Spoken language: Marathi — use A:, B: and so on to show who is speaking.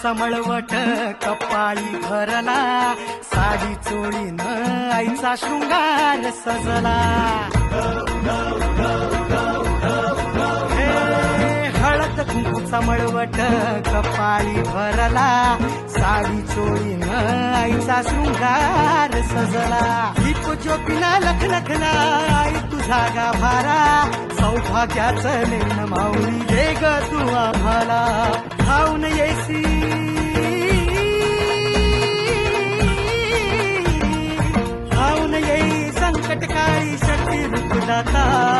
A: कुंकूचा मळवट कपाळी भरला, साडी चोळीनं आईचा शृंगार सजला. हळद कुंकूचा मळवट कपाळी भरला, साडी चोळीनं आईचा शृंगार सजला. दीप ज्योतीना लखलखला आई तुझा गाभारा, सौभाग्याचं लेण माऊली दे ग तू आम्हाला. धावून येसी धावून येई संकटकाळी शक्ती रूप दाता.